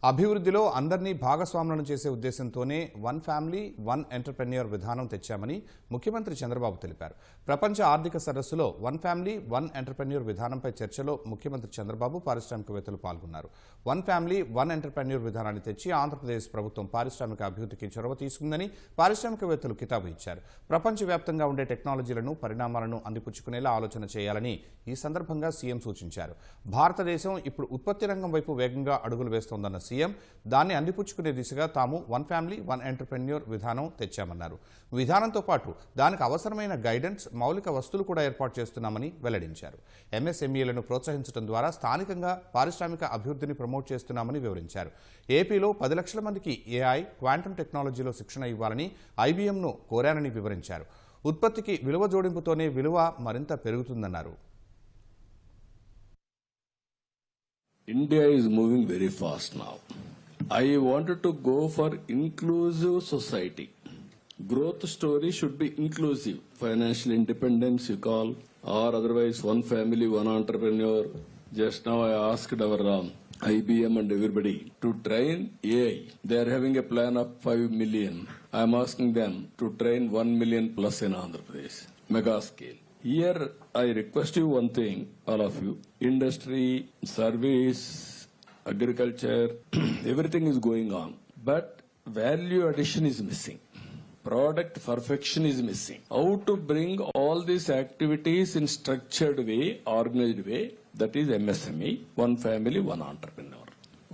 అభివృద్ధిలో అందరినీ భాగస్వాములను చేసే ఉద్దేశంతోనే వన్ ఫ్యామిలీ వన్ ఎంటర్‌ప్రెన్యూర్ విధానం తెచ్చామని ముఖ్యమంత్రి చంద్రబాబు తెలిపారు. ప్రపంచ ఆర్థిక సదస్సులో వన్ ఫ్యామిలీ వన్ ఎంటర్‌ప్రెన్యూర్ విధానంపై చర్చలో ముఖ్యమంత్రి చంద్రబాబు పారిశ్రామికవేత్తలు పాల్గొన్నారు. వన్ ఫ్యామిలీ వన్ ఎంటర్‌ప్రెన్యూర్ విధానాన్ని తెచ్చి ఆంధ్రప్రదేశ్ ప్రభుత్వం పారిశ్రామిక అభివృద్ధికి చొరవ తీసుకుందని పారిశ్రామికవేత్తలు కితాబు ఇచ్చారు. ప్రపంచవ్యాప్తంగా ఉండే టెక్నాలజీలను పరిణామాలను అందిపుచ్చుకునేలా ఆలోచన చేయాలని ఈ సందర్భంగా సీఎం సూచించారు. భారతదేశం ఇప్పుడు ఉత్పత్తి రంగం వైపు వేగంగా అడుగులు వేస్తోందన్న సీఎం దాన్ని అందిపుచ్చుకునే దిశగా తాము వన్ ఫ్యామిలీ వన్ ఎంటర్‌ప్రెన్యూర్ విధానం తెచ్చామన్నారు. విధానంతో పాటు దానికి అవసరమైన గైడెన్స్, మౌలిక వస్తువులు కూడా ఏర్పాటు చేస్తున్నామని వెల్లడించారు. ఎంఎస్ఎంఈలను ప్రోత్సహించడం ద్వారా స్థానికంగా పారిశ్రామిక అభివృద్ధిని ప్రమోట్ చేస్తున్నామని వివరించారు. ఏపీలో 10 లక్షల మందికి ఏఐ, క్వాంటమ్ టెక్నాలజీలో శిక్షణ ఇవ్వాలని ఐబీఎంను కోరానని వివరించారు. ఉత్పత్తికి విలువ జోడింపుతోనే విలువ మరింత పెరుగుతుందన్నారు. India is moving very fast now. I wanted to go for inclusive society. Growth story should be inclusive. Financial independence you call, or otherwise one family, one entrepreneur. Just now I asked our IBM and everybody to train AI. They are having a plan of 5 million. I am asking them to train 1 million plus in Andhra Pradesh. Mega scale. Here, I request you one thing, all of you. Industry, service, agriculture, everything is going on. But value addition is missing. Product perfection is missing. How to bring all these activities in structured way, organized way, that is MSME, one family, one entrepreneur.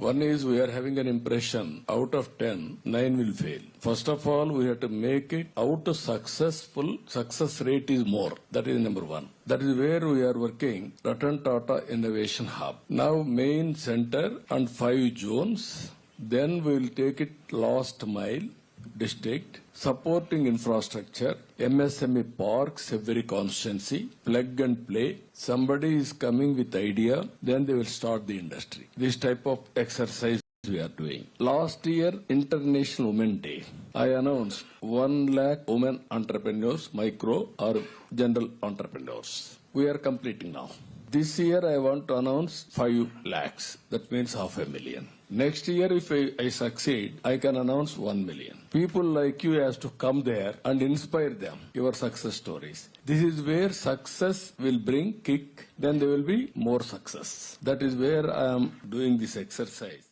One is we are having an impression out of 10, 9 will fail. First of all, we have to make it out to successful. Success rate is more. That is number one. That is where we are working. Ratan Tata Innovation Hub. Now main center and 5 zones. Then we will take it last mile district, supporting infrastructure, MSME parks, every constituency, plug and play. Somebody is coming with idea, then they will start the industry. This type of exercise we are doing. Last year, International Women Day, I announced 1 lakh women entrepreneurs, micro or general entrepreneurs. We are completing now. This year, I want to announce 5 lakhs. That means 500,000. Next year, if I succeed, I can announce 1 million. People like you has to come there and inspire them, your success stories. This is where success will bring kick, then there will be more success. That is where I am doing this exercise.